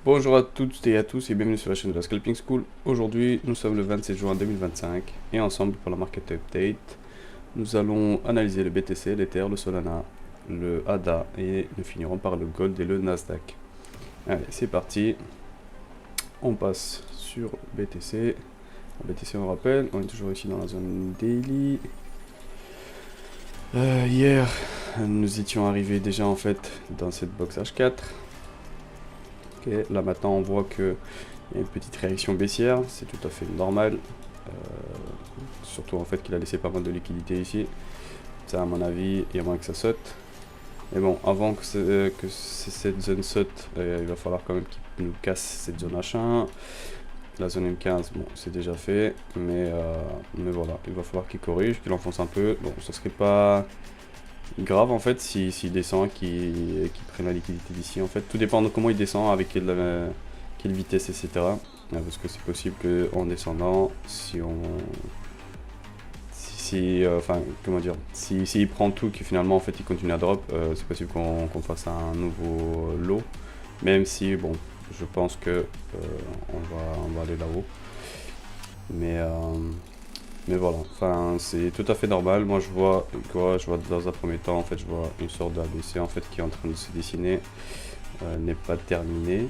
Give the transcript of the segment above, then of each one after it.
Bonjour à toutes et à tous et bienvenue sur la chaîne de la Scalping School. Aujourd'hui, nous sommes le 27 juin 2025 et ensemble pour la Market Update, nous allons analyser le BTC, l'Ether, le Solana, le ADA et nous finirons par le Gold et le Nasdaq. Allez, c'est parti. On passe sur BTC. BTC, on rappelle, on est toujours ici dans la zone daily. Hier, nous étions arrivés déjà en fait dans cette box H4. Ok, là maintenant on voit qu'il y a une petite réaction baissière, c'est tout à fait normal. Surtout en fait qu'il a laissé pas mal de liquidité ici. Ça à mon avis, il y a moins que ça saute. Mais bon, avant que cette zone saute, il va falloir quand même qu'il nous casse cette zone H1. La zone M15, bon, c'est déjà fait, mais voilà, il va falloir qu'il corrige, qu'il enfonce un peu. Bon, ce serait pas grave en fait s'il descend, qu'il prenne la liquidité d'ici. En fait, tout dépend de comment il descend, avec quelle vitesse, etc. Parce que c'est possible qu'en descendant, enfin, comment dire, s'il prend tout, que finalement en fait il continue à drop, c'est possible qu'on fasse un nouveau lot. Même si, bon, je pense que on va aller là-haut. Mais voilà, enfin c'est tout à fait normal. Moi je vois quoi, je vois dans un premier temps en fait je vois une sorte d'ABC en fait qui est en train de se dessiner, n'est pas terminée.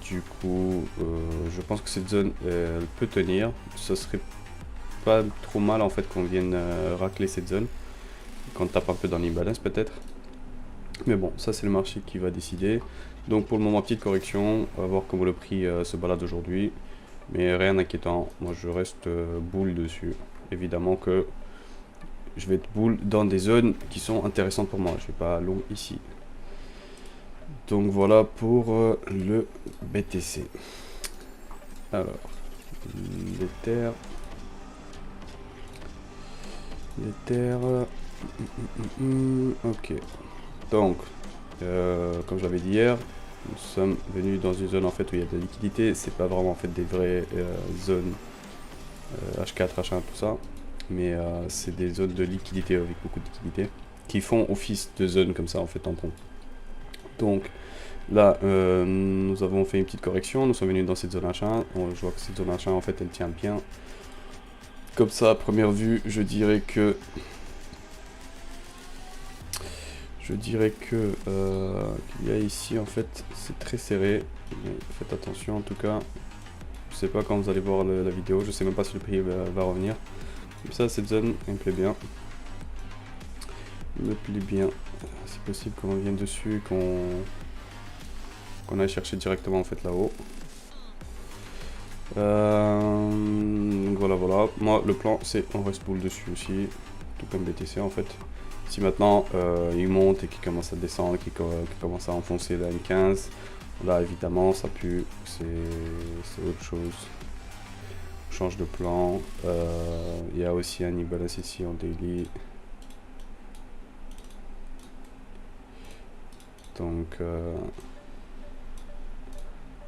Du coup, je pense que cette zone elle peut tenir. Ce serait pas trop mal en fait qu'on vienne racler cette zone, qu'on tape un peu dans l'imbalance peut-être. Mais bon, ça c'est le marché qui va décider. Donc pour le moment, petite correction, on va voir comment le prix se balade aujourd'hui. Mais rien d'inquiétant, moi je reste boule dessus. Évidemment que je vais être boule dans des zones qui sont intéressantes pour moi. Je vais pas long ici. Donc voilà pour le BTC. Alors, l'Ether. L'Ether. Ok. Donc, comme j'avais dit hier, nous sommes venus dans une zone en fait où il y a de la liquidité. C'est pas vraiment en fait des vraies zones H4, H1, tout ça, mais c'est des zones de liquidité avec beaucoup de liquidité qui font office de zones comme ça en fait tampon. Donc là, nous avons fait une petite correction. Nous sommes venus dans cette zone H1. Je vois que cette zone H1 en fait elle tient bien. Comme ça, à première vue, je dirais que qu'il y a ici en fait c'est très serré, mais faites attention en tout cas. Je sais pas quand vous allez voir la vidéo, je sais même pas si le prix va revenir. Comme ça cette zone elle me plaît bien. Me plaît bien. C'est possible qu'on revienne dessus, qu'on aille chercher directement en fait là-haut. Donc voilà. Moi le plan c'est on reste boule dessus aussi, tout comme BTC en fait. Si maintenant il monte et qu'il commence à descendre, qu'il commence à enfoncer la M15, là évidemment ça pue, c'est autre chose. On change de plan. Il y a aussi un imbalance ici en daily. Donc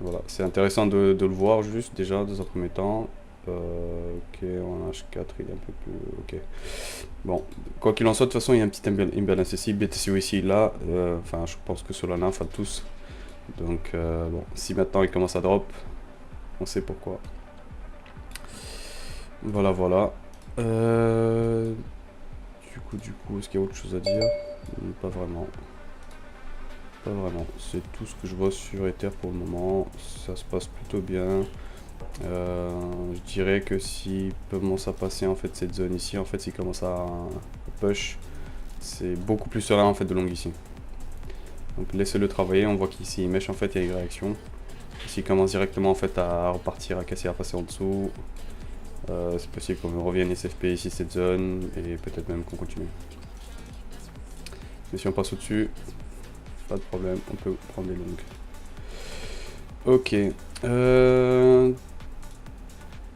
voilà, c'est intéressant de le voir juste déjà dans un premier temps. Ok, en H4 il est un peu plus... Ok. Bon, quoi qu'il en soit, de toute façon il y a un petit imbalance ici, BTC ici, là. Enfin, je pense que Solana, enfin tous. Donc bon, si maintenant il commence à drop, on sait pourquoi. Voilà. Du coup, est-ce qu'il y a autre chose à dire? Pas vraiment. Pas vraiment. C'est tout ce que je vois sur Ether pour le moment. Ça se passe plutôt bien. Je dirais que s'il commence à passer en fait cette zone ici, en fait s'il commence à push, c'est beaucoup plus serein en fait de long ici. Donc laissez-le travailler, on voit qu'ici il mèche en fait, il y a une réaction. S'il commence directement en fait à repartir, à casser, à passer en dessous, c'est possible qu'on revienne SFP ici cette zone et peut-être même qu'on continue. Mais si on passe au-dessus, pas de problème, on peut prendre des longues. Ok.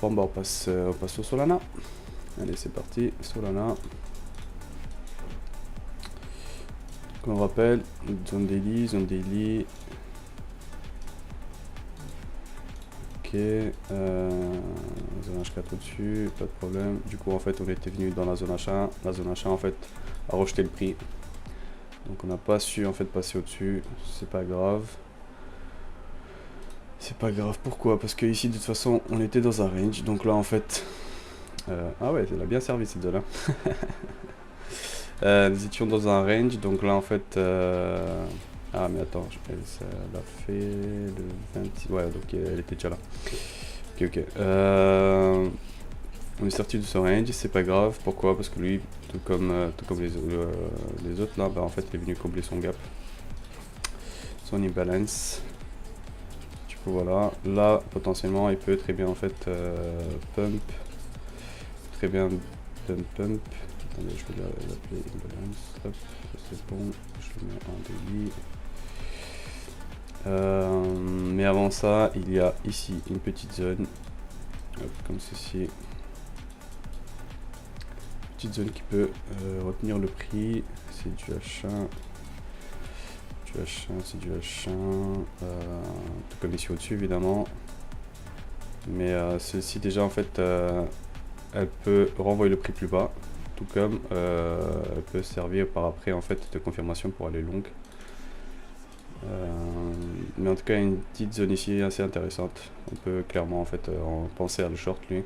Bon bah on passe au Solana. Allez c'est parti, Solana. Comme on rappelle, zone daily. Ok, zone H4 au-dessus, pas de problème. Du coup en fait on était venu dans la zone H1. La zone H1 en fait a rejeté le prix. Donc on n'a pas su en fait passer au-dessus, c'est pas grave. C'est pas grave, pourquoi? Parce que ici de toute façon on était dans un range, donc là en fait... ah ouais, elle a bien servi cette zone là. Nous étions dans un range, donc là en fait... Ah mais attends, ça l'a fait le 20... Ouais, donc elle était déjà là. Ok, ok. On est sorti de ce range, c'est pas grave. Pourquoi? Parce que lui, tout comme les autres là, bah, en fait il est venu combler son gap. Son imbalance. Du coup voilà, là potentiellement il peut très bien en fait pump. Très bien pump. Attendez, je vais l'appeler imbalance. Hop, c'est bon, je le mets en daily. Mais avant ça, il y a ici une petite zone. Hop, comme ceci. Petite zone qui peut retenir le prix. C'est du H1. Du H1, c'est du H1. Tout comme ici au-dessus évidemment. Mais celle-ci déjà en fait elle peut renvoyer le prix plus bas. Tout comme elle peut servir par après en fait de confirmation pour aller longue. Mais en tout cas une petite zone ici assez intéressante. On peut clairement en fait penser à le short lui.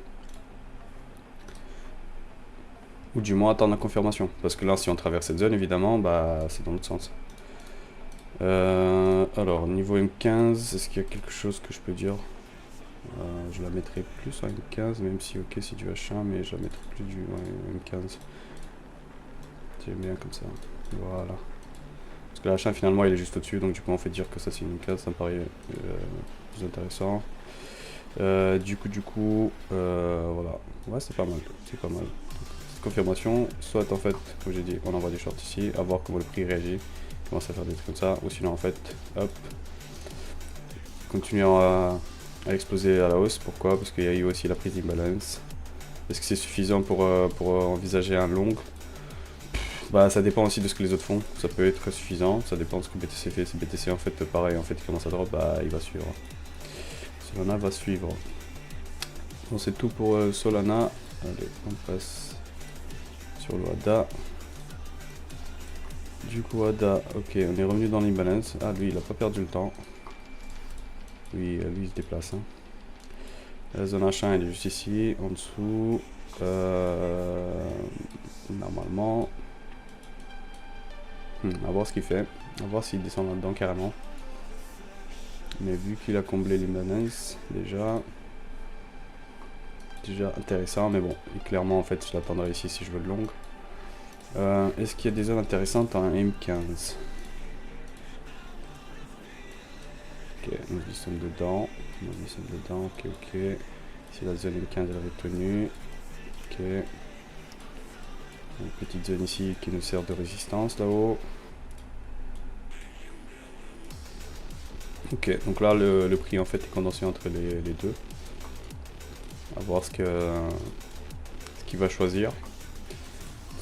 Ou du moins attendre la confirmation. Parce que là si on traverse cette zone évidemment bah c'est dans l'autre sens. Alors niveau M15, est-ce qu'il y a quelque chose que je peux dire? Je la mettrai plus en M15, même si ok c'est du H1, mais je la mettrai plus du M15. J'aime bien comme ça. Voilà. Parce que la H1 finalement il est juste au-dessus, donc du coup on fait dire que ça c'est une M15, ça me paraît plus intéressant. Du coup, voilà. Ouais c'est pas mal, c'est pas mal. Cette confirmation, soit en fait, comme j'ai dit, on envoie des shorts ici, à voir comment le prix réagit, commence à faire des trucs comme ça, ou sinon en fait, hop, continuons à exploser à la hausse. Pourquoi? Parce qu'il y a eu aussi la prise d'imbalance. Est-ce que c'est suffisant pour envisager un long? Bah ça dépend aussi de ce que les autres font, ça peut être suffisant, ça dépend de ce que BTC fait. Si BTC en fait pareil, en fait il commence à drop, bah il va suivre. Solana va suivre. Bon c'est tout pour Solana. Allez, on passe sur le ADA. Du coup ADA, ok, on est revenu dans l'imbalance. Ah lui il a pas perdu le temps. Lui il se déplace. Hein. La zone H1 elle est juste ici, en dessous. Normalement. À voir ce qu'il fait. À voir s'il descend là-dedans carrément. Mais vu qu'il a comblé l'imbalance, déjà intéressant. Mais bon, et clairement en fait je l'attendrai ici si je veux le long. Est-ce qu'il y a des zones intéressantes en M15? Ok, nous y sommes dedans. Ok, ok. Si la zone M15 elle avait tenu. Ok. Une petite zone ici qui nous sert de résistance là-haut. Ok, donc là le prix en fait est condensé entre les deux. À voir ce qu'il va choisir. De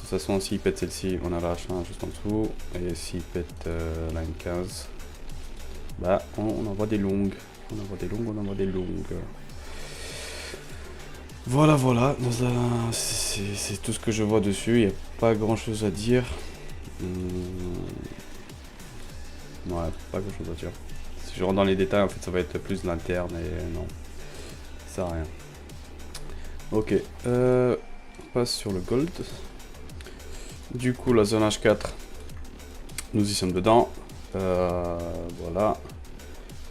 toute façon, s'il pète celle-ci, on a la H1 juste en dessous. Et s'il pète la M15, bah on envoie des longues. On envoie des longues. Voilà, c'est tout ce que je vois dessus. Il n'y a pas grand chose à dire. Ouais, pas grand chose à dire. Si je rentre dans les détails, en fait, ça va être plus de l'interne et non, ça sert à rien. Ok, on passe sur le gold. Du coup, la zone H4, nous y sommes dedans. Voilà.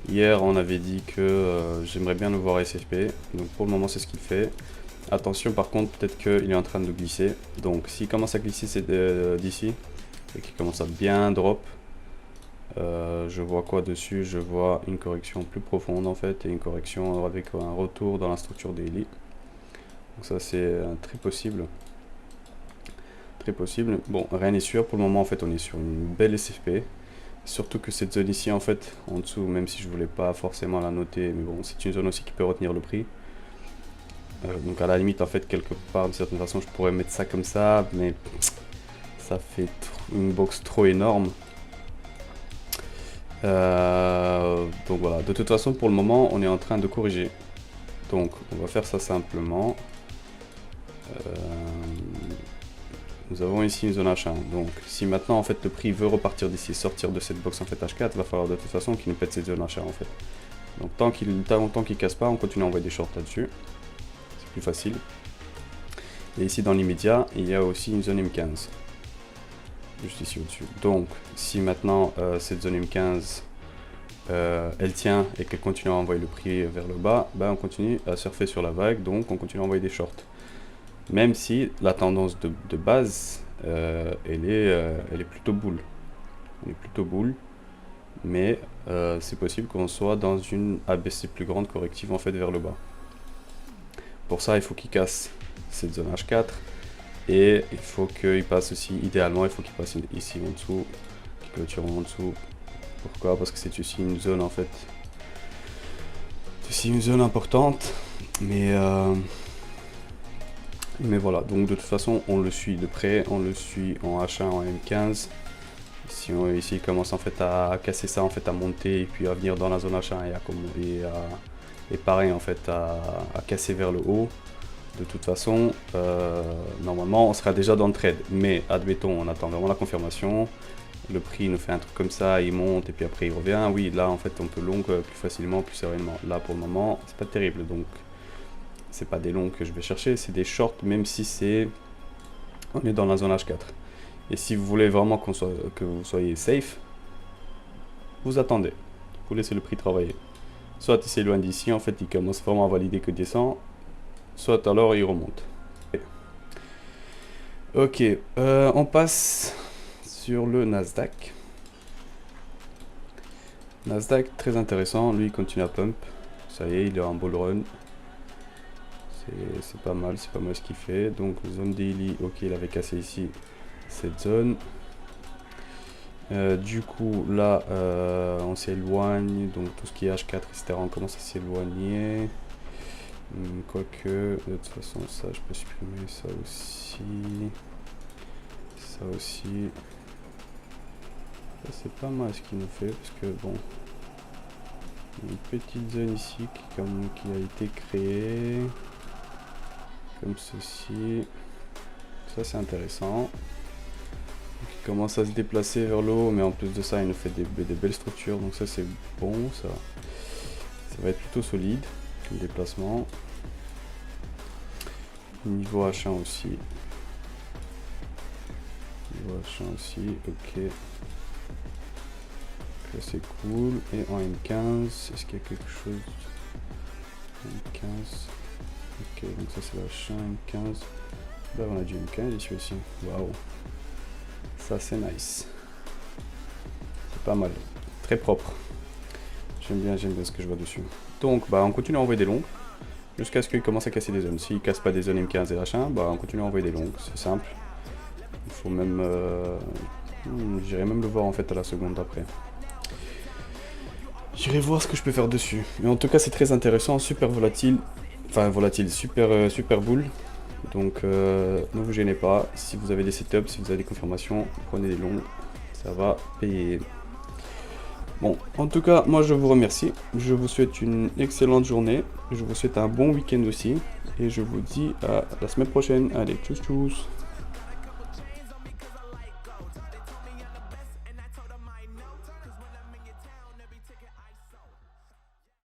Hier, on avait dit que j'aimerais bien le voir SFP. Donc pour le moment, c'est ce qu'il fait. Attention, par contre, peut-être qu'il est en train de glisser. Donc s'il commence à glisser, c'est d'ici. Et qu'il commence à bien drop. Je vois quoi dessus? Je vois une correction plus profonde en fait. Et une correction avec un retour dans la structure daily. Donc ça, c'est très possible. Très possible. Bon, rien n'est sûr. Pour le moment, en fait, on est sur une belle SFP. Surtout que cette zone ici en fait en dessous, même si je voulais pas forcément la noter, mais bon c'est une zone aussi qui peut retenir le prix. Donc à la limite en fait quelque part de certaine façon je pourrais mettre ça comme ça, mais ça fait une box trop énorme. Donc voilà, de toute façon pour le moment on est en train de corriger. Donc on va faire ça simplement. Nous avons ici une zone H1, donc si maintenant en fait le prix veut repartir d'ici, sortir de cette box en fait H4, il va falloir de toute façon qu'il nous pète cette zone H1 en fait. Donc tant qu'il casse pas, on continue à envoyer des shorts là-dessus. C'est plus facile. Et ici dans l'immédiat, il y a aussi une zone M15. Juste ici au-dessus. Donc si maintenant cette zone M15 elle tient et qu'elle continue à envoyer le prix vers le bas, ben on continue à surfer sur la vague, donc on continue à envoyer des shorts. Même si la tendance de base, elle est plutôt boule. Elle est plutôt boule. Mais c'est possible qu'on soit dans une ABC plus grande corrective en fait vers le bas. Pour ça, il faut qu'il casse cette zone H4 et il faut qu'il passe aussi, idéalement, il faut qu'il passe ici en dessous, qu'il clôture en dessous. Pourquoi? Parce que c'est aussi une zone en fait, c'est aussi une zone importante, mais voilà. Donc de toute façon, on le suit de près, on le suit en H1, en M15. Ici il commence en fait à casser ça, en fait à monter et puis à venir dans la zone H1 et pareil en fait à casser vers le haut. De toute façon, normalement on sera déjà dans le trade, mais admettons on attend vraiment la confirmation, le prix nous fait un truc comme ça, il monte et puis après il revient, oui là en fait on peut long plus facilement, plus sereinement. Là pour le moment c'est pas terrible, donc c'est pas des longs que je vais chercher, c'est des shorts, même si on est dans la zone H4. Et si vous voulez vraiment que vous soyez safe, vous attendez. Vous laissez le prix travailler. Soit il s'éloigne d'ici, en fait il commence vraiment à valider que descend. Soit alors il remonte. Ok, on passe sur le Nasdaq. Nasdaq très intéressant, lui il continue à pump. Ça y est, il est en bull run. C'est pas mal ce qu'il fait. Donc zone daily, ok, il avait cassé ici cette zone. Du coup là on s'éloigne, donc tout ce qui est H4 etc on commence à s'éloigner, quoique de toute façon ça je peux supprimer, ça aussi, ça c'est pas mal ce qu'il nous fait, parce que bon il y a une petite zone ici qui a été créée comme ceci, ça c'est intéressant. Il commence à se déplacer vers le haut, mais en plus de ça il nous fait des belles structures, donc ça c'est bon, ça va être plutôt solide comme déplacement. Niveau H1 aussi, ok, là c'est cool. Et en M15, est-ce qu'il y a quelque chose? M15, ok, donc ça c'est H1, M15, là on a du M15 ici aussi, waouh. Ça c'est nice, c'est pas mal, très propre, j'aime bien ce que je vois dessus. Donc bah on continue à envoyer des longs jusqu'à ce qu'il commence à casser des zones. S'il casse pas des zones M15 et H1, bah on continue à envoyer des longs, c'est simple. Il faut même, j'irai même le voir en fait à la seconde d'après. J'irai voir ce que je peux faire dessus. Mais en tout cas c'est très intéressant, super volatile, enfin volatile, super boule. Donc ne vous gênez pas, si vous avez des setups, si vous avez des confirmations, prenez des longs, ça va payer. Bon, en tout cas, moi je vous remercie, je vous souhaite une excellente journée, je vous souhaite un bon week-end aussi, et je vous dis à la semaine prochaine. Allez, tchuss tchuss.